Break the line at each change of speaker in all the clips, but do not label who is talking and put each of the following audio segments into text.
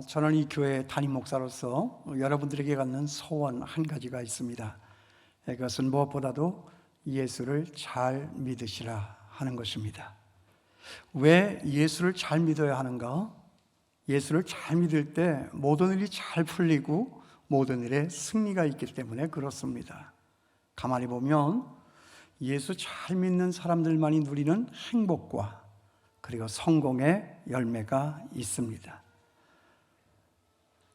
저는 이 교회 담임 목사로서 여러분들에게 갖는 소원 한 가지가 있습니다. 그것은 무엇보다도 예수를 잘 믿으시라 하는 것입니다. 왜 예수를 잘 믿어야 하는가? 예수를 잘 믿을 때 모든 일이 잘 풀리고 모든 일에 승리가 있기 때문에 그렇습니다. 가만히 보면 예수 잘 믿는 사람들만이 누리는 행복과 그리고 성공의 열매가 있습니다.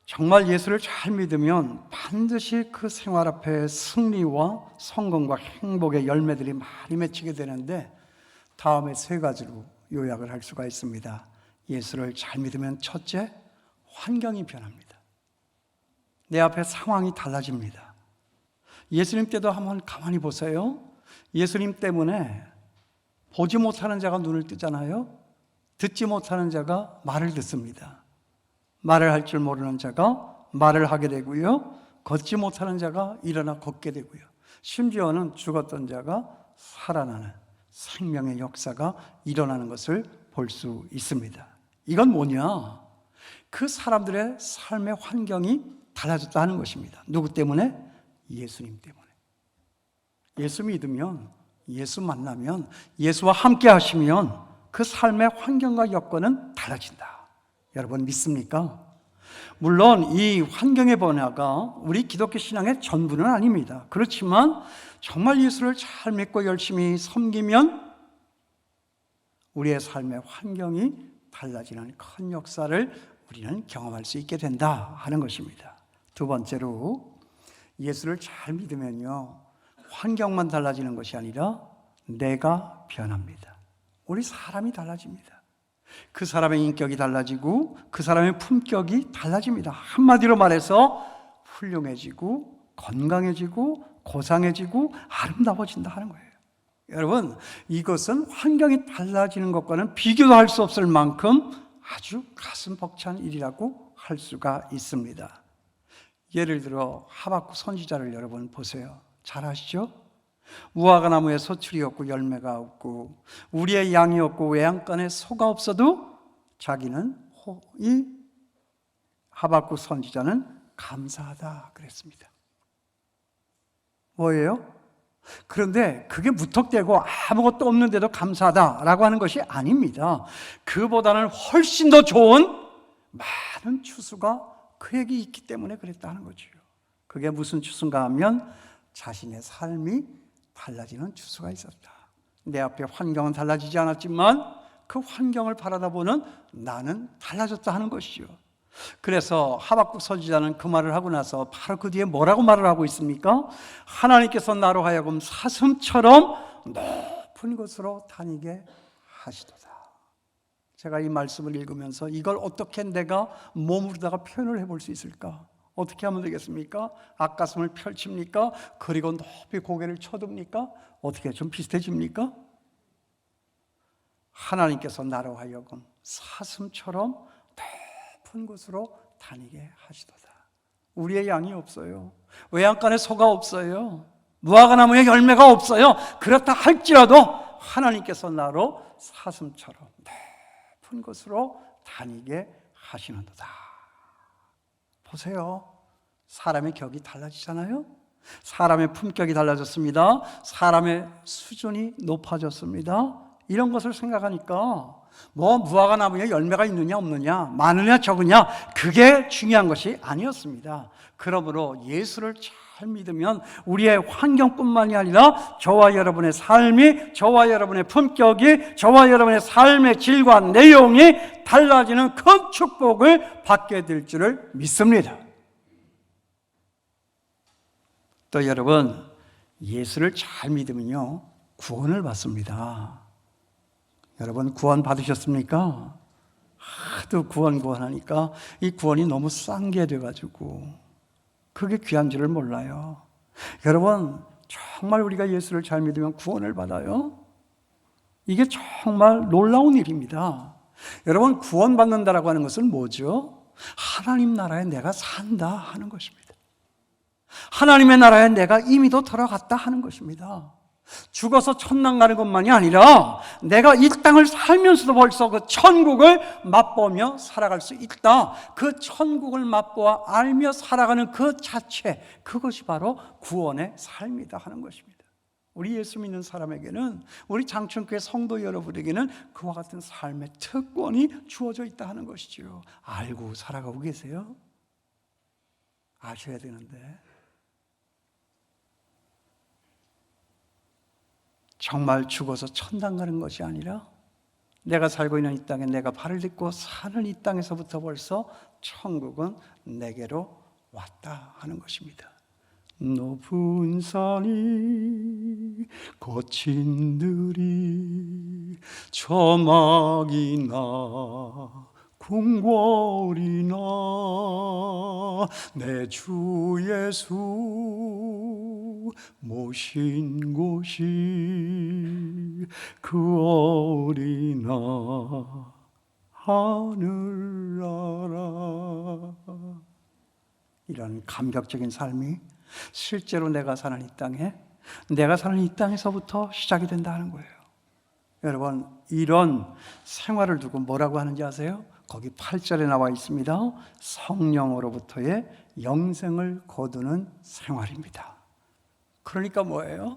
정말 예수를 잘 믿으면 반드시 그 생활 앞에 승리와 성공과 행복의 열매들이 많이 맺히게 되는데, 다음에 세 가지로 요약을 할 수가 있습니다. 예수를 잘 믿으면 첫째, 환경이 변합니다. 내 앞에 상황이 달라집니다. 예수님 때도 한번 가만히 보세요. 예수님 때문에 보지 못하는 자가 눈을 뜨잖아요. 듣지 못하는 자가 말을 듣습니다. 말을 할 줄 모르는 자가 말을 하게 되고요, 걷지 못하는 자가 일어나 걷게 되고요, 심지어는 죽었던 자가 살아나는 생명의 역사가 일어나는 것을 볼 수 있습니다. 이건 뭐냐? 그 사람들의 삶의 환경이 달라졌다는 것입니다. 누구 때문에? 예수님 때문에. 예수 믿으면, 예수 만나면, 예수와 함께 하시면 그 삶의 환경과 여건은 달라진다. 여러분 믿습니까? 물론 이 환경의 변화가 우리 기독교 신앙의 전부는 아닙니다. 그렇지만 정말 예수를 잘 믿고 열심히 섬기면 우리의 삶의 환경이 달라지는 큰 역사를 우리는 경험할 수 있게 된다 하는 것입니다. 두 번째로, 예수를 잘 믿으면요, 환경만 달라지는 것이 아니라 내가 변합니다. 우리 사람이 달라집니다. 그 사람의 인격이 달라지고 그 사람의 품격이 달라집니다. 한마디로 말해서 훌륭해지고 건강해지고 고상해지고 아름다워진다 하는 거예요. 여러분, 이것은 환경이 달라지는 것과는 비교도 할 수 없을 만큼 아주 가슴 벅찬 일이라고 할 수가 있습니다. 예를 들어 하박국 선지자를 여러분 보세요. 잘 아시죠? 무화과 나무에 소출이 없고 열매가 없고 우리의 양이 없고 외양간에 소가 없어도 자기는, 이 하박국 선지자는 감사하다 그랬습니다. 뭐예요? 그런데 그게 무턱대고 아무것도 없는데도 감사하다라고 하는 것이 아닙니다. 그보다는 훨씬 더 좋은 많은 추수가 그에게 있기 때문에 그랬다는 거죠. 그게 무슨 추수인가 하면 자신의 삶이 달라지는 추수가 있었다. 내 앞에 환경은 달라지지 않았지만 그 환경을 바라다 보는 나는 달라졌다 하는 것이죠. 그래서 하박국 선지자는 그 말을 하고 나서 바로 그 뒤에 뭐라고 말을 하고 있습니까? 하나님께서 나로 하여금 사슴처럼 높은 곳으로 다니게 하시도다. 제가 이 말씀을 읽으면서 이걸 어떻게 내가 몸으로다가 표현을 해볼 수 있을까? 어떻게 하면 되겠습니까? 앞가슴을 펼칩니까? 그리고 높이 고개를 쳐듭니까? 어떻게 좀 비슷해집니까? 하나님께서 나로 하여금 사슴처럼 높은 곳으로 다니게 하시도다. 우리의 양이 없어요. 외양간에 소가 없어요. 무화과 나무에 열매가 없어요. 그렇다 할지라도 하나님께서 나로 사슴처럼 높은 곳으로 다니게 하시는도다. 보세요. 사람의 격이 달라지잖아요. 사람의 품격이 달라졌습니다. 사람의 수준이 높아졌습니다. 이런 것을 생각하니까 무화과 나무에 열매가 있느냐 없느냐, 많으냐 적으냐, 그게 중요한 것이 아니었습니다. 그러므로 예수를 잘 믿으면 우리의 환경뿐만이 아니라 저와 여러분의 삶이, 저와 여러분의 품격이, 저와 여러분의 삶의 질과 내용이 달라지는 큰 축복을 받게 될 줄을 믿습니다. 또 여러분, 예수를 잘 믿으면요, 구원을 받습니다. 여러분 구원 받으셨습니까? 하도 구원하니까 이 구원이 너무 싼 게 돼가지고 그게 귀한 줄을 몰라요. 여러분, 정말 우리가 예수를 잘 믿으면 구원을 받아요. 이게 정말 놀라운 일입니다. 여러분, 구원받는다라고 하는 것은 뭐죠? 하나님 나라에 내가 산다 하는 것입니다. 하나님의 나라에 내가 이미도 들어갔다 하는 것입니다. 죽어서 천당 가는 것만이 아니라 내가 이 땅을 살면서도 벌써 그 천국을 맛보며 살아갈 수 있다. 그 천국을 맛보아 알며 살아가는 그 자체, 그것이 바로 구원의 삶이다 하는 것입니다. 우리 예수 믿는 사람에게는, 우리 장충교회 성도 여러분에게는 그와 같은 삶의 특권이 주어져 있다 하는 것이죠. 알고 살아가고 계세요? 아셔야 되는데. 정말 죽어서 천당 가는 것이 아니라 내가 살고 있는 이 땅에 내가 발을 딛고 사는 이 땅에서부터 벌써 천국은 내게로 왔다 하는 것입니다. 높은 산이 거친 들이 저막이나 궁궐이나 내 주 예수 모신 곳이 그 어리나 하늘나라. 이런 감격적인 삶이 실제로 내가 사는 이 땅에, 내가 사는 이 땅에서부터 시작이 된다 하는 거예요. 여러분, 이런 생활을 두고 뭐라고 하는지 아세요? 거기 8절에 나와 있습니다. 성령으로부터의 영생을 거두는 생활입니다. 그러니까 뭐예요?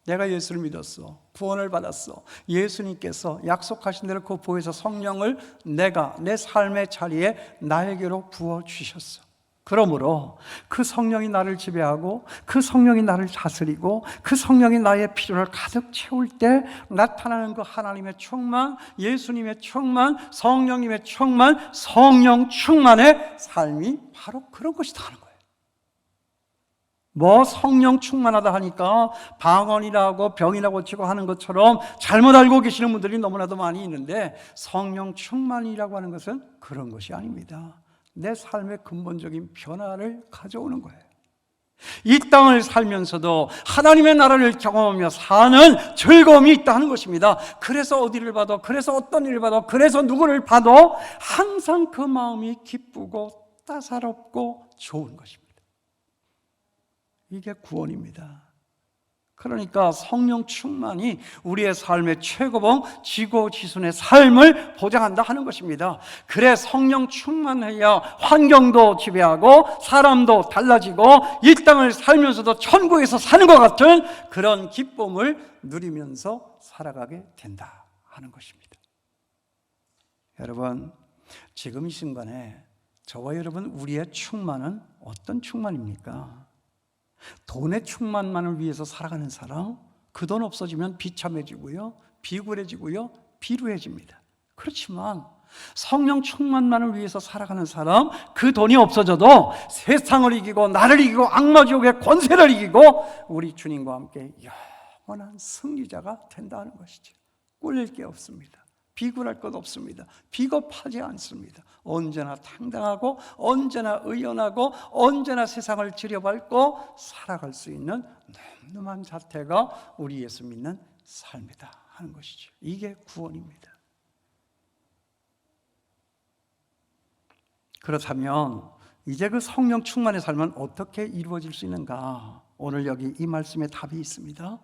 내가 예수를 믿었어. 구원을 받았어. 예수님께서 약속하신 대로 그 보혜사 성령을 내가 내 삶의 자리에 나에게로 부어주셨어. 그러므로 그 성령이 나를 지배하고 그 성령이 나를 다스리고 그 성령이 나의 필요를 가득 채울 때 나타나는 그 하나님의 충만, 예수님의 충만, 성령님의 충만, 성령 충만의 삶이 바로 그런 것이다 하는 거예요. 뭐 성령 충만하다 하니까 방언이라 하고 병이나 고치고 하는 것처럼 잘못 알고 계시는 분들이 너무나도 많이 있는데, 성령 충만이라고 하는 것은 그런 것이 아닙니다. 내 삶의 근본적인 변화를 가져오는 거예요. 이 땅을 살면서도 하나님의 나라를 경험하며 사는 즐거움이 있다는 것입니다. 그래서 어디를 봐도, 그래서 어떤 일을 봐도, 그래서 누구를 봐도 항상 그 마음이 기쁘고 따사롭고 좋은 것입니다. 이게 구원입니다. 그러니까 성령 충만이 우리의 삶의 최고봉, 지고지순의 삶을 보장한다 하는 것입니다. 그래, 성령 충만해야 환경도 지배하고 사람도 달라지고 이 땅을 살면서도 천국에서 사는 것 같은 그런 기쁨을 누리면서 살아가게 된다 하는 것입니다. 여러분, 지금 이 순간에 저와 여러분, 우리의 충만은 어떤 충만입니까? 돈의 충만만을 위해서 살아가는 사람, 그 돈 없어지면 비참해지고요, 비굴해지고요, 비루해집니다. 그렇지만 성령 충만만을 위해서 살아가는 사람, 그 돈이 없어져도 세상을 이기고 나를 이기고 악마 지옥의 권세를 이기고 우리 주님과 함께 영원한 승리자가 된다는 것이죠. 꿀릴 게 없습니다. 비굴할 것 없습니다. 비겁하지 않습니다. 언제나 당당하고 언제나 의연하고 언제나 세상을 지려밟고 살아갈 수 있는 늠름한 자태가 우리 예수 믿는 삶이다 하는 것이죠. 이게 구원입니다. 그렇다면 이제 그 성령 충만의 삶은 어떻게 이루어질 수 있는가? 오늘 여기 이 말씀에 답이 있습니다.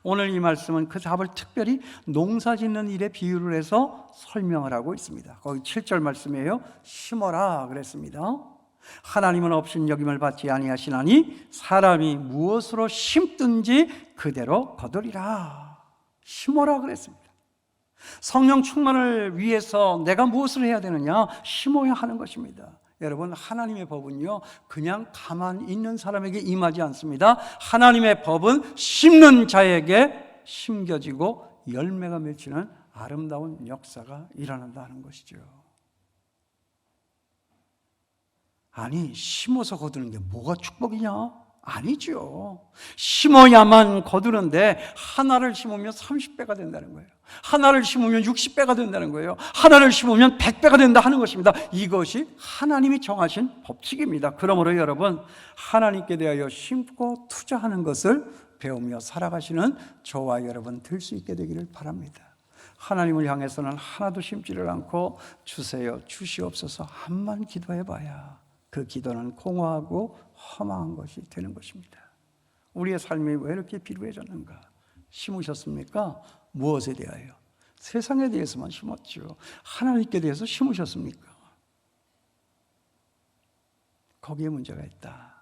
오늘 이 말씀은 그 답을 특별히 농사 짓는 일에 비유를 해서 설명을 하고 있습니다. 거기 7절 말씀이에요. 심어라 그랬습니다. 하나님은 없인 여김을 받지 아니하시나니 사람이 무엇으로 심든지 그대로 거두리라. 심어라 그랬습니다. 성령 충만을 위해서 내가 무엇을 해야 되느냐? 심어야 하는 것입니다. 여러분, 하나님의 법은요, 그냥 가만히 있는 사람에게 임하지 않습니다. 하나님의 법은 심는 자에게 심겨지고 열매가 맺히는 아름다운 역사가 일어난다는 것이죠. 아니, 심어서 거두는 게 뭐가 축복이냐? 아니죠. 심어야만 거두는데 하나를 심으면 30배가 된다는 거예요. 하나를 심으면 60배가 된다는 거예요. 하나를 심으면 100배가 된다 하는 것입니다. 이것이 하나님이 정하신 법칙입니다. 그러므로 여러분, 하나님께 대하여 심고 투자하는 것을 배우며 살아가시는 저와 여러분 될 수 있게 되기를 바랍니다. 하나님을 향해서는 하나도 심지를 않고 주세요, 주시옵소서 한만 기도해봐야 그 기도는 공허하고 허망한 것이 되는 것입니다. 우리의 삶이 왜 이렇게 비루해졌는가? 심으셨습니까? 무엇에 대하여? 세상에 대해서만 심었죠. 하나님께 대해서 심으셨습니까? 거기에 문제가 있다.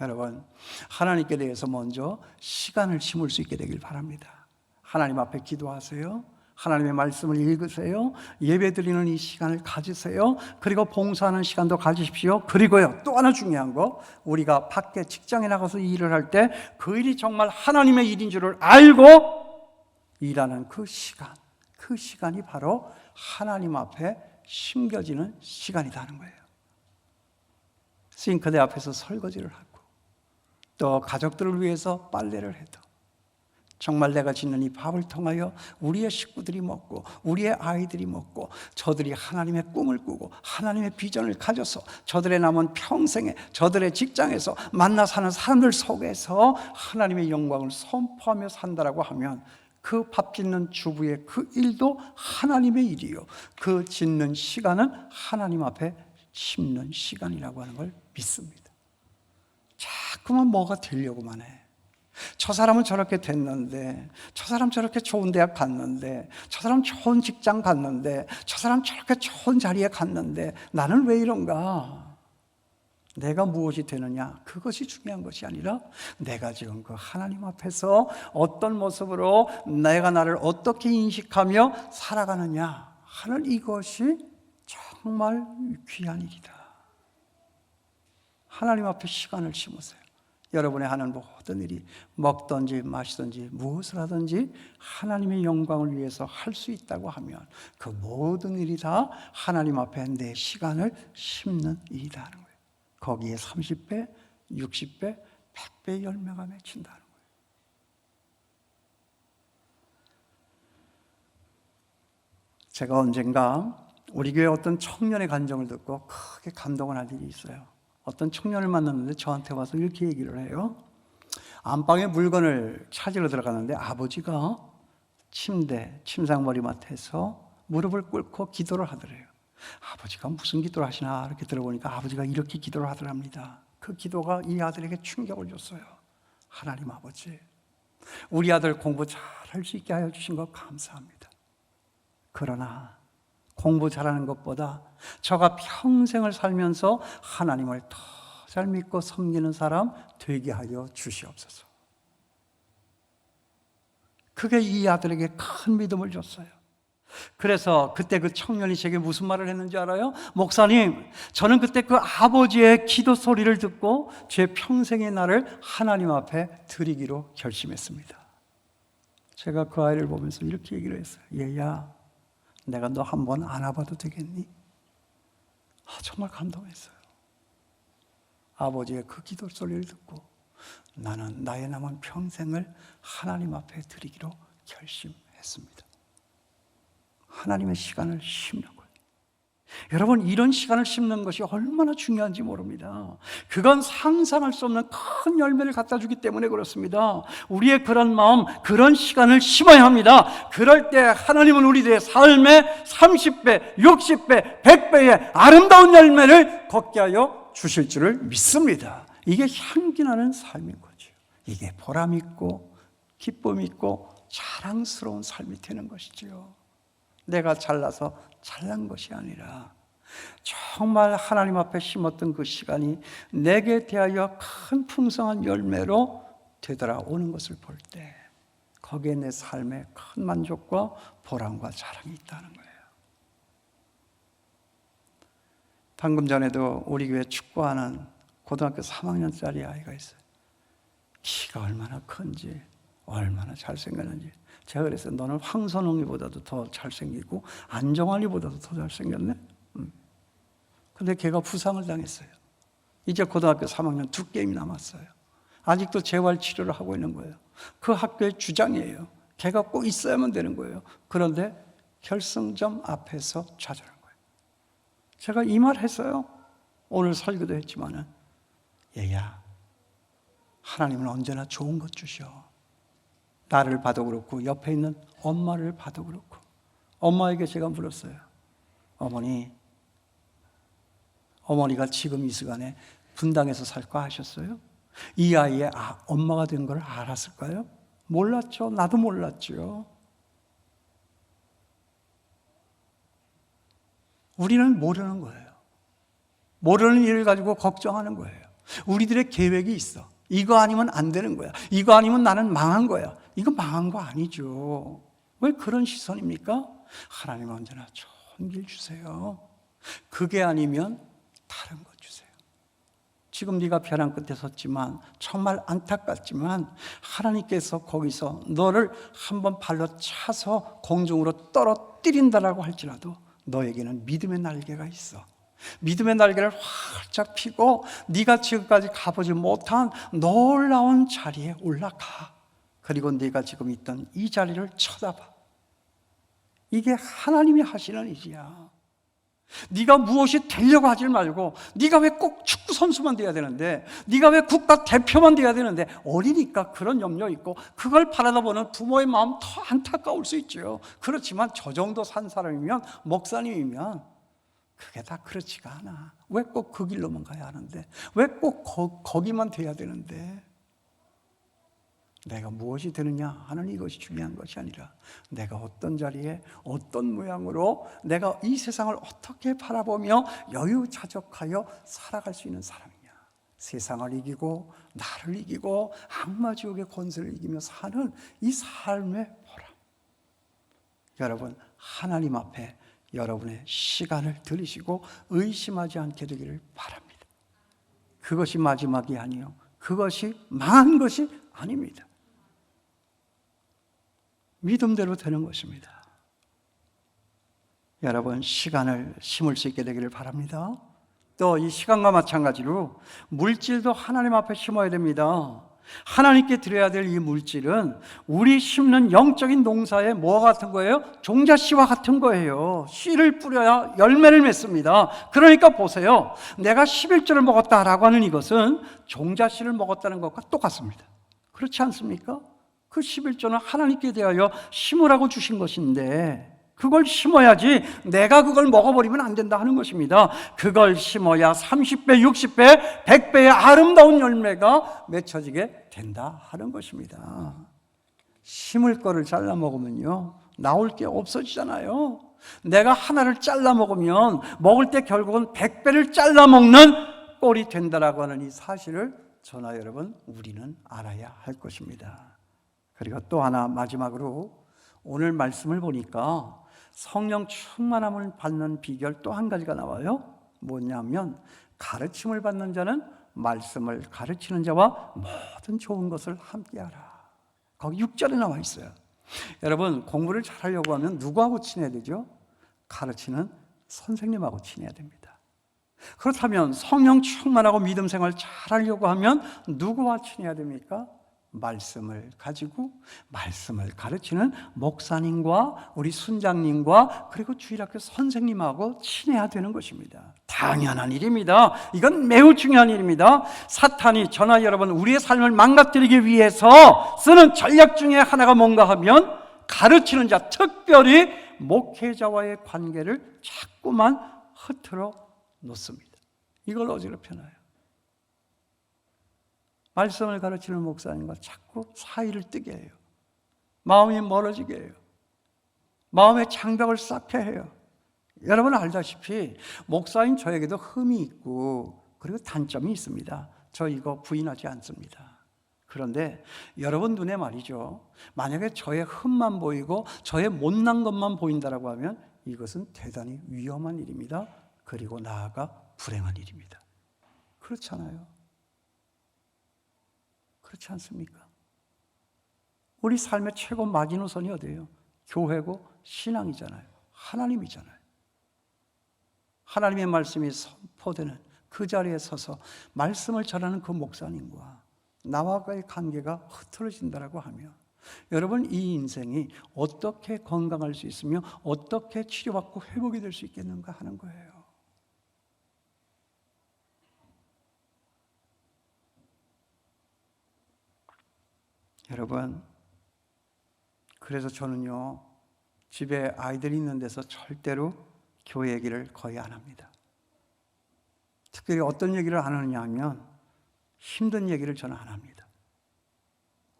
여러분, 하나님께 대해서 먼저 시간을 심을 수 있게 되길 바랍니다. 하나님 앞에 기도하세요. 하나님의 말씀을 읽으세요. 예배드리는 이 시간을 가지세요. 그리고 봉사하는 시간도 가지십시오. 그리고요, 또 하나 중요한 거, 우리가 밖에 직장에 나가서 일을 할 때 그 일이 정말 하나님의 일인 줄을 알고 일하는 그 시간이 바로 하나님 앞에 심겨지는 시간이라는 거예요. 싱크대 앞에서 설거지를 하고 또 가족들을 위해서 빨래를 해도 정말 내가 짓는 이 밥을 통하여 우리의 식구들이 먹고 우리의 아이들이 먹고 저들이 하나님의 꿈을 꾸고 하나님의 비전을 가져서 저들의 남은 평생에 저들의 직장에서 만나 사는 사람들 속에서 하나님의 영광을 선포하며 산다라고 하면 그 밥 짓는 주부의 그 일도 하나님의 일이요, 그 짓는 시간은 하나님 앞에 심는 시간이라고 하는 걸 믿습니다. 자꾸만 뭐가 되려고만 해. 저 사람은 저렇게 됐는데, 저 사람 저렇게 좋은 대학 갔는데, 저 사람 좋은 직장 갔는데, 저 사람 저렇게 좋은 자리에 갔는데 나는 왜 이런가? 내가 무엇이 되느냐? 그것이 중요한 것이 아니라 내가 지금 그 하나님 앞에서 어떤 모습으로 내가 나를 어떻게 인식하며 살아가느냐 하는 이것이 정말 귀한 일이다. 하나님 앞에 시간을 심으세요. 여러분의 하는 모든 일이 먹든지 마시든지 무엇을 하든지 하나님의 영광을 위해서 할 수 있다고 하면 그 모든 일이 다 하나님 앞에 내 시간을 심는 일이라는 거예요. 거기에 30배, 60배, 100배 열매가 맺힌다는 거예요. 제가 언젠가 우리 교회 어떤 청년의 간증을 듣고 크게 감동을 한 일이 있어요. 어떤 청년을 만났는데 저한테 와서 이렇게 얘기를 해요. 안방에 물건을 찾으러 들어갔는데 아버지가 침상 머리맡에서 무릎을 꿇고 기도를 하더래요. 아버지가 무슨 기도를 하시나 이렇게 들어보니까 아버지가 이렇게 기도를 하더랍니다. 그 기도가 이 아들에게 충격을 줬어요. 하나님 아버지, 우리 아들 공부 잘할 수 있게 하여 주신 것 감사합니다. 그러나 공부 잘하는 것보다 저가 평생을 살면서 하나님을 더 잘 믿고 섬기는 사람 되게 하여 주시옵소서. 그게 이 아들에게 큰 믿음을 줬어요. 그래서 그때 그 청년이 제게 무슨 말을 했는지 알아요? 목사님, 저는 그때 그 아버지의 기도 소리를 듣고 제 평생의 날을 하나님 앞에 드리기로 결심했습니다. 제가 그 아이를 보면서 이렇게 얘기를 했어요. 얘야, 내가 너 한번 안아봐도 되겠니? 정말 감동했어요. 아버지의 그 기도 소리를 듣고 나는 나의 남은 평생을 하나님 앞에 드리기로 결심했습니다. 하나님의 시간을 심는 거예요. 여러분, 이런 시간을 심는 것이 얼마나 중요한지 모릅니다. 그건 상상할 수 없는 큰 열매를 갖다 주기 때문에 그렇습니다. 우리의 그런 마음, 그런 시간을 심어야 합니다. 그럴 때 하나님은 우리들의 삶에 30배, 60배, 100배의 아름다운 열매를 걷게 하여 주실 줄을 믿습니다. 이게 향기나는 삶인 거죠. 이게 보람 있고 기쁨 있고 자랑스러운 삶이 되는 것이지요. 내가 잘나서 잘난 것이 아니라 정말 하나님 앞에 심었던 그 시간이 내게 대하여 큰 풍성한 열매로 되돌아오는 것을 볼 때 거기에 내 삶에 큰 만족과 보람과 자랑이 있다는 거예요. 방금 전에도 우리 교회 축구하는 고등학교 3학년짜리 아이가 있어요. 키가 얼마나 큰지, 얼마나 잘생겼는지. 제가 그랬어요. 너는 황선홍이보다도 더 잘생기고 안정환이보다도 더 잘생겼네. 근데 걔가 부상을 당했어요. 이제 고등학교 3학년 2게임이 남았어요. 아직도 재활 치료를 하고 있는 거예요. 그 학교의 주장이에요. 걔가 꼭 있어야만 되는 거예요. 그런데 결승점 앞에서 좌절한 거예요. 제가 이 말 했어요. 오늘 설교도 했지만은, 얘야, 하나님은 언제나 좋은 것 주셔. 나를 봐도 그렇고 옆에 있는 엄마를 봐도 그렇고. 엄마에게 제가 물었어요. 어머니가 지금 이 시간에 분당에서 살까 하셨어요? 이 아이의 엄마가 된 걸 알았을까요? 몰랐죠. 나도 몰랐죠. 우리는 모르는 거예요. 모르는 일을 가지고 걱정하는 거예요. 우리들의 계획이 있어. 이거 아니면 안 되는 거야. 이거 아니면 나는 망한 거야. 이거 망한 거 아니죠. 왜 그런 시선입니까? 하나님 언제나 좋은 길 주세요. 그게 아니면 다른 것 주세요. 지금 네가 벼랑 끝에 섰지만 정말 안타깝지만 하나님께서 거기서 너를 한번 발로 차서 공중으로 떨어뜨린다라고 할지라도 너에게는 믿음의 날개가 있어. 믿음의 날개를 활짝 펴고 네가 지금까지 가보지 못한 놀라운 자리에 올라가. 그리고 네가 지금 있던 이 자리를 쳐다봐. 이게 하나님이 하시는 일이야. 네가 무엇이 되려고 하지 말고, 네가 왜 꼭 축구 선수만 돼야 되는데, 네가 왜 국가 대표만 돼야 되는데, 어리니까 그런 염려 있고 그걸 바라다 보는 부모의 마음 더 안타까울 수 있죠. 그렇지만 저 정도 산 사람이면, 목사님이면 그게 다 그렇지가 않아. 왜 꼭 그 길로만 가야 하는데, 왜 꼭 거기만 돼야 되는데, 내가 무엇이 되느냐 하는 이것이 중요한 것이 아니라 내가 어떤 자리에 어떤 모양으로 내가 이 세상을 어떻게 바라보며 여유자적하여 살아갈 수 있는 사람이냐. 세상을 이기고 나를 이기고 악마지옥의 권세를 이기며 사는 이 삶의 보람. 여러분, 하나님 앞에 여러분의 시간을 들이시고 의심하지 않게 되기를 바랍니다. 그것이 마지막이 아니요, 그것이 망한 것이 아닙니다. 믿음대로 되는 것입니다. 여러분, 시간을 심을 수 있게 되기를 바랍니다. 또 이 시간과 마찬가지로 물질도 하나님 앞에 심어야 됩니다. 하나님께 드려야 될 이 물질은 우리 심는 영적인 농사에 뭐와 같은 거예요? 종자씨와 같은 거예요. 씨를 뿌려야 열매를 맺습니다. 그러니까 보세요. 내가 11조를 먹었다라고 하는 이것은 종자씨를 먹었다는 것과 똑같습니다. 그렇지 않습니까? 그 11조는 하나님께 대하여 심으라고 주신 것인데 그걸 심어야지 내가 그걸 먹어버리면 안 된다 하는 것입니다. 그걸 심어야 30배, 60배, 100배의 아름다운 열매가 맺혀지게 된다 하는 것입니다. 심을 거를 잘라 먹으면요, 나올 게 없어지잖아요. 내가 하나를 잘라 먹으면 먹을 때 결국은 100배를 잘라 먹는 꼴이 된다라고 하는 이 사실을 저나 여러분, 우리는 알아야 할 것입니다. 그리고 또 하나, 마지막으로 오늘 말씀을 보니까 성령 충만함을 받는 비결 또 한 가지가 나와요. 뭐냐면 가르침을 받는 자는 말씀을 가르치는 자와 모든 좋은 것을 함께하라. 거기 6절에 나와 있어요. 여러분, 공부를 잘하려고 하면 누구하고 친해야 되죠? 가르치는 선생님하고 친해야 됩니다. 그렇다면 성령 충만하고 믿음 생활 잘하려고 하면 누구와 친해야 됩니까? 말씀을 가지고 말씀을 가르치는 목사님과 우리 순장님과 그리고 주일학교 선생님하고 친해야 되는 것입니다. 당연한 일입니다. 이건 매우 중요한 일입니다. 사탄이 저나 여러분 우리의 삶을 망가뜨리기 위해서 쓰는 전략 중에 하나가 뭔가 하면 가르치는 자, 특별히 목회자와의 관계를 자꾸만 흐트러 놓습니다. 이걸 어지럽혀 놔요. 말씀을 가르치는 목사님과 자꾸 사이를 뜨게 해요. 마음이 멀어지게 해요. 마음의 장벽을 쌓게 해요. 여러분 알다시피 목사인 저에게도 흠이 있고 그리고 단점이 있습니다. 저 이거 부인하지 않습니다. 그런데 여러분 눈에 말이죠, 만약에 저의 흠만 보이고 저의 못난 것만 보인다라고 하면 이것은 대단히 위험한 일입니다. 그리고 나아가 불행한 일입니다. 그렇잖아요. 그렇지 않습니까? 우리 삶의 최고 마지노선이 어디예요? 교회고 신앙이잖아요. 하나님이잖아요. 하나님의 말씀이 선포되는 그 자리에 서서 말씀을 전하는 그 목사님과 나와의 관계가 흐트러진다라고 하면 여러분, 이 인생이 어떻게 건강할 수 있으며 어떻게 치료받고 회복이 될 수 있겠는가 하는 거예요. 여러분, 그래서 저는요, 집에 아이들이 있는 데서 절대로 교회 얘기를 거의 안 합니다. 특별히 어떤 얘기를 안 하느냐 하면 힘든 얘기를 저는 안 합니다.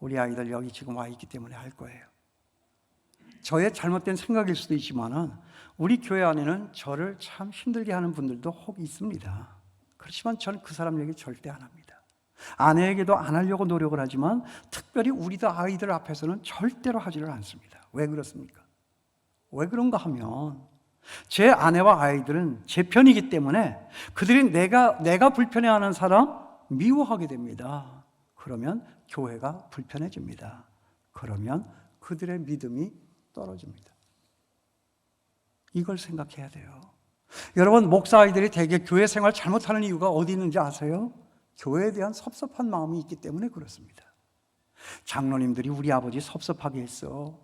우리 아이들 여기 지금 와 있기 때문에 알 거예요. 저의 잘못된 생각일 수도 있지만은 우리 교회 안에는 저를 참 힘들게 하는 분들도 혹 있습니다. 그렇지만 저는 그 사람 얘기 절대 안 합니다. 아내에게도 안 하려고 노력을 하지만 특별히 우리 아이들 앞에서는 절대로 하지를 않습니다. 왜 그렇습니까? 왜 그런가 하면 제 아내와 아이들은 제 편이기 때문에 그들이 내가 불편해하는 사람 미워하게 됩니다. 그러면 교회가 불편해집니다. 그러면 그들의 믿음이 떨어집니다. 이걸 생각해야 돼요. 여러분, 목사 아이들이 대개 교회 생활 잘못하는 이유가 어디 있는지 아세요? 교회에 대한 섭섭한 마음이 있기 때문에 그렇습니다. 장로님들이 우리 아버지 섭섭하게 했어.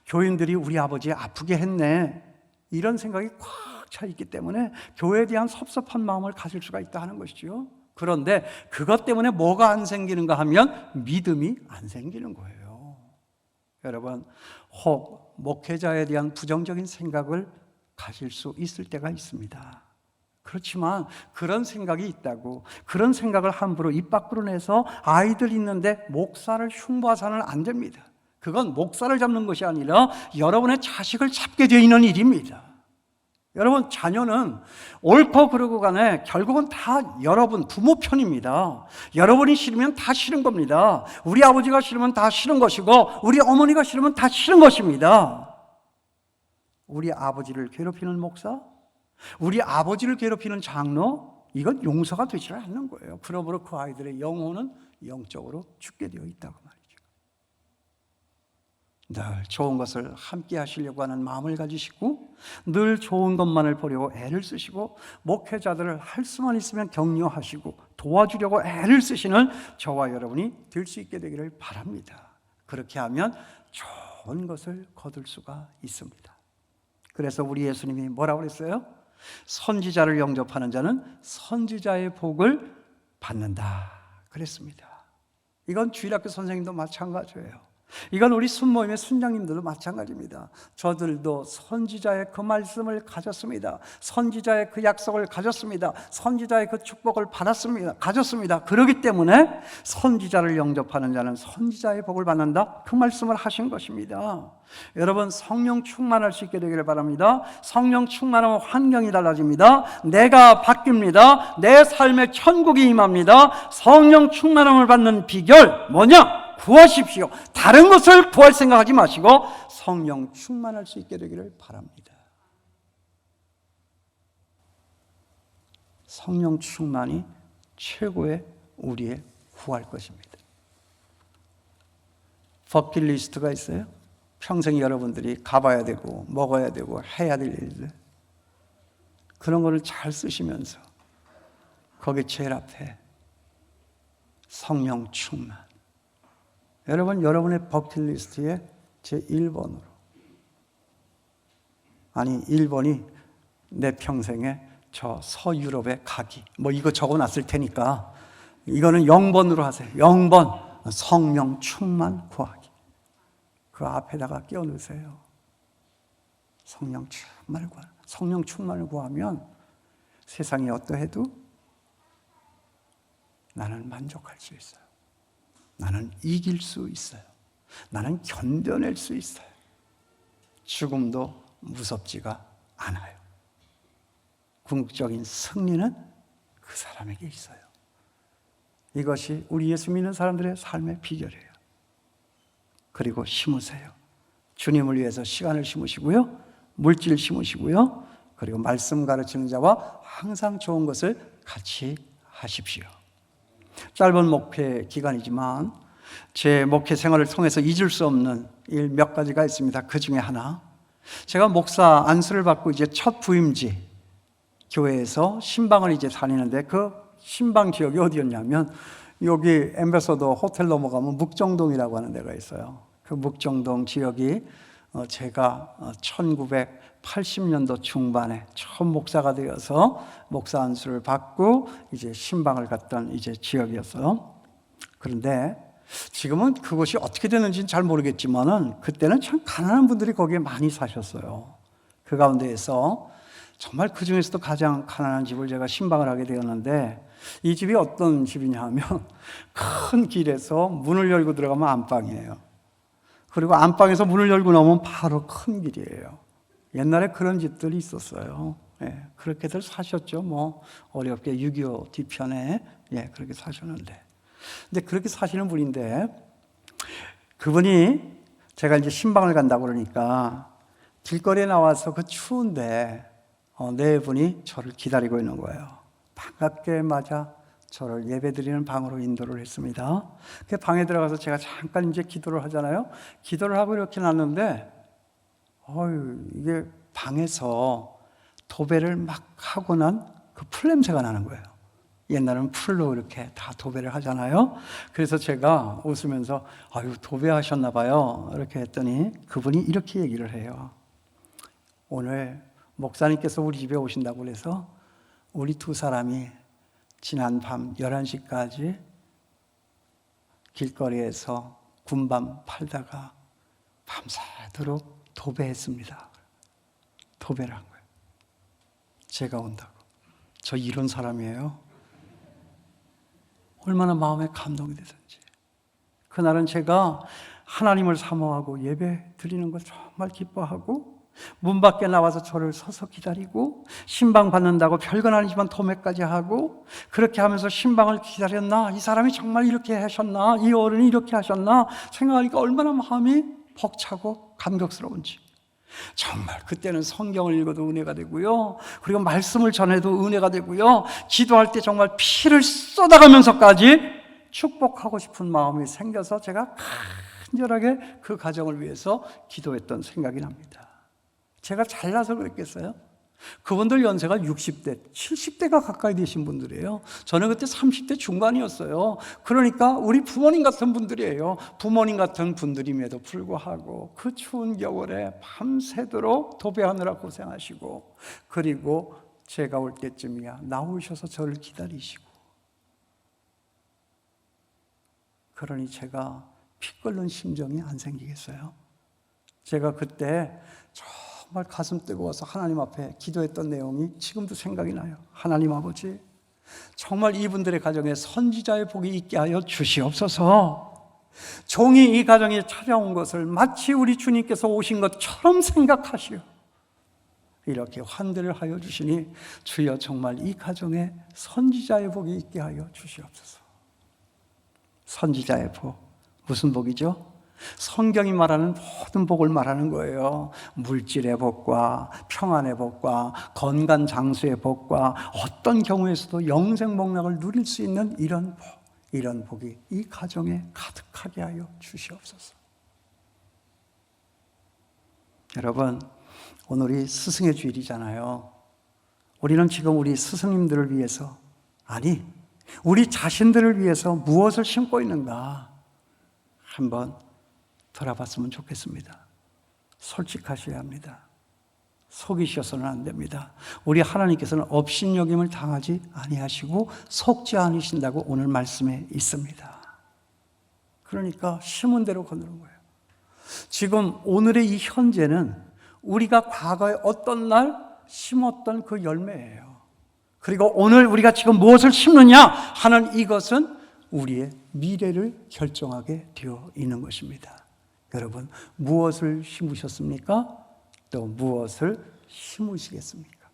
교인들이 우리 아버지 아프게 했네. 이런 생각이 꽉 차 있기 때문에 교회에 대한 섭섭한 마음을 가질 수가 있다 하는 것이죠. 그런데 그것 때문에 뭐가 안 생기는가 하면 믿음이 안 생기는 거예요. 여러분, 혹 목회자에 대한 부정적인 생각을 가질 수 있을 때가 있습니다. 그렇지만 그런 생각이 있다고 그런 생각을 함부로 입 밖으로 내서 아이들 있는데 목사를 흉보아서는 안 됩니다. 그건 목사를 잡는 것이 아니라 여러분의 자식을 잡게 되어 있는 일입니다. 여러분, 자녀는 옳고 그르고 간에 결국은 다 여러분 부모 편입니다. 여러분이 싫으면 다 싫은 겁니다. 우리 아버지가 싫으면 다 싫은 것이고 우리 어머니가 싫으면 다 싫은 것입니다. 우리 아버지를 괴롭히는 목사, 우리 아버지를 괴롭히는 장로, 이건 용서가 되지 않는 거예요. 그러므로 그 아이들의 영혼은 영적으로 죽게 되어 있다고 말이죠. 늘 좋은 것을 함께 하시려고 하는 마음을 가지시고 늘 좋은 것만을 보려고 애를 쓰시고 목회자들을 할 수만 있으면 격려하시고 도와주려고 애를 쓰시는 저와 여러분이 될 수 있게 되기를 바랍니다. 그렇게 하면 좋은 것을 거둘 수가 있습니다. 그래서 우리 예수님이 뭐라고 그랬어요? 선지자를 영접하는 자는 선지자의 복을 받는다 그랬습니다. 이건 주일학교 선생님도 마찬가지예요. 이건 우리 순모임의 순장님들도 마찬가지입니다. 저들도 선지자의 그 말씀을 가졌습니다. 선지자의 그 약속을 가졌습니다. 선지자의 그 축복을 가졌습니다. 그렇기 때문에 선지자를 영접하는 자는 선지자의 복을 받는다, 그 말씀을 하신 것입니다. 여러분, 성령 충만할 수 있게 되기를 바랍니다. 성령 충만하면 환경이 달라집니다. 내가 바뀝니다. 내 삶에 천국이 임합니다. 성령 충만함을 받는 비결 뭐냐? 구하십시오. 다른 것을 구할 생각하지 마시고 성령 충만할 수 있게 되기를 바랍니다. 성령 충만이 최고의 우리의 구할 것입니다. 버킷리스트가 있어요. 평생 여러분들이 가봐야 되고 먹어야 되고 해야 될 일들, 그런 거를 잘 쓰시면서 거기 제일 앞에 성령 충만. 여러분, 여러분의 버킷리스트에 제 1번으로, 아니 1번이 내 평생에 저 서유럽에 가기, 뭐 이거 적어놨을 테니까 이거는 0번으로 하세요. 0번 성령 충만 구하기. 그 앞에다가 끼워넣으세요. 성령 충만을 구하는. 성령 충만을 구하면 세상이 어떠해도 나는 만족할 수 있어요. 나는 이길 수 있어요. 나는 견뎌낼 수 있어요. 죽음도 무섭지가 않아요. 궁극적인 승리는 그 사람에게 있어요. 이것이 우리 예수 믿는 사람들의 삶의 비결이에요. 그리고 심으세요. 주님을 위해서 시간을 심으시고요, 물질 심으시고요, 그리고 말씀 가르치는 자와 항상 좋은 것을 같이 하십시오. 짧은 목회 기간이지만 제 목회 생활을 통해서 잊을 수 없는 일 몇 가지가 있습니다. 그 중에 하나, 제가 목사 안수를 받고 이제 첫 부임지 교회에서 신방을 이제 다니는데, 그 신방 지역이 어디였냐면 여기 엠베서더 호텔 넘어가면 묵정동이라고 하는 데가 있어요. 그 묵정동 지역이 제가 1980년도 중반에 처음 목사가 되어서 목사 안수를 받고 이제 신방을 갔던 이제 지역이었어요. 그런데 지금은 그것이 어떻게 되는지는 잘 모르겠지만은 그때는 참 가난한 분들이 거기에 많이 사셨어요. 그 가운데에서 정말 그 중에서도 가장 가난한 집을 제가 신방을 하게 되었는데, 이 집이 어떤 집이냐 하면 큰 길에서 문을 열고 들어가면 안방이에요. 그리고 안방에서 문을 열고 나오면 바로 큰 길이에요. 옛날에 그런 집들이 있었어요. 예, 그렇게들 사셨죠. 뭐 어렵게 6.25 뒤편에 그렇게 사셨는데, 근데 그렇게 사시는 분인데, 그분이 제가 이제 신방을 간다고 그러니까 길거리에 나와서 그 추운데 네 분이 저를 기다리고 있는 거예요. 반갑게 맞아 저를 예배드리는 방으로 인도를 했습니다. 그 방에 들어가서 제가 잠깐 이제 기도를 하잖아요. 기도를 하고 이렇게 놨는데, 이게 방에서 도배를 막 하고 난 그 풀냄새가 나는 거예요. 옛날에는 풀로 이렇게 다 도배를 하잖아요. 그래서 제가 웃으면서 도배하셨나 봐요 이렇게 했더니 그분이 이렇게 얘기를 해요. 오늘 목사님께서 우리 집에 오신다고 해서 우리 두 사람이 지난 밤 11시까지 길거리에서 군밤 팔다가 밤새도록 도배했습니다. 도배를 한 거예요. 제가 온다고. 저 이런 사람이에요. 얼마나 마음에 감동이 되든지. 그날은 제가 하나님을 사모하고 예배 드리는 걸 정말 기뻐하고, 문 밖에 나와서 저를 서서 기다리고, 신방 받는다고 별건 아니지만 도매까지 하고, 그렇게 하면서 신방을 기다렸나, 이 사람이 정말 이렇게 하셨나, 이 어른이 이렇게 하셨나 생각하니까 얼마나 마음이 벅차고 감격스러운지. 정말 그때는 성경을 읽어도 은혜가 되고요, 그리고 말씀을 전해도 은혜가 되고요, 기도할 때 정말 피를 쏟아가면서까지 축복하고 싶은 마음이 생겨서 제가 간절하게 그 가정을 위해서 기도했던 생각이 납니다. 제가 잘나서 그랬겠어요? 그분들 연세가 60대, 70대가 가까이 되신 분들이에요. 저는 그때 30대 중반이었어요. 그러니까 우리 부모님 같은 분들이에요. 부모님 같은 분들임에도 불구하고 그 추운 겨울에 밤새도록 도배하느라 고생하시고, 그리고 제가 올 때쯤이야 나오셔서 저를 기다리시고, 그러니 제가 피 끓는 심정이 안 생기겠어요? 제가 그때 정말 가슴 뜨거워서 하나님 앞에 기도했던 내용이 지금도 생각이 나요. 하나님 아버지, 정말 이분들의 가정에 선지자의 복이 있게 하여 주시옵소서. 종이 이 가정에 찾아온 것을 마치 우리 주님께서 오신 것처럼 생각하시오. 이렇게 환대를 하여 주시니, 주여 정말 이 가정에 선지자의 복이 있게 하여 주시옵소서. 선지자의 복, 무슨 복이죠? 성경이 말하는 모든 복을 말하는 거예요. 물질의 복과 평안의 복과 건강 장수의 복과 어떤 경우에서도 영생 복락을 누릴 수 있는 이런 복, 이런 복이 이 가정에 가득하게 하여 주시옵소서. 여러분, 오늘이 스승의 주일이잖아요. 우리는 지금 우리 스승님들을 위해서, 아니 우리 자신들을 위해서 무엇을 심고 있는가 한번 돌아봤으면 좋겠습니다. 솔직하셔야 합니다. 속이셔서는 안 됩니다. 우리 하나님께서는 업신여김을 당하지 아니하시고 속지 않으신다고 오늘 말씀에 있습니다. 그러니까 심은 대로 거두는 거예요. 지금 오늘의 이 현재는 우리가 과거에 어떤 날 심었던 그 열매예요. 그리고 오늘 우리가 지금 무엇을 심느냐 하는 이것은 우리의 미래를 결정하게 되어 있는 것입니다. 여러분, 무엇을 심으셨습니까? 또 무엇을 심으시겠습니까?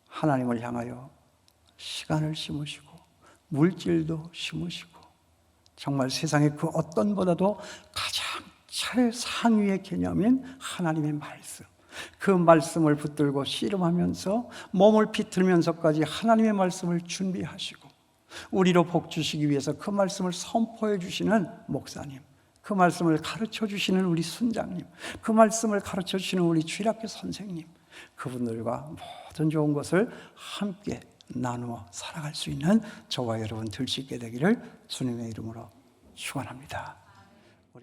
하나님을 향하여 시간을 심으시고 물질도 심으시고, 정말 세상의 그 어떤 보다도 가장 최상위의 개념인 하나님의 말씀, 그 말씀을 붙들고 씨름하면서 몸을 비틀면서까지 하나님의 말씀을 준비하시고, 우리로 복 주시기 위해서 그 말씀을 선포해 주시는 목사님, 그 말씀을 가르쳐 주시는 우리 순장님, 그 말씀을 가르쳐 주시는 우리 주일학교 선생님, 그분들과 모든 좋은 것을 함께 나누어 살아갈 수 있는 저와 여러분 될 수 있게 되기를 주님의 이름으로 축원합니다.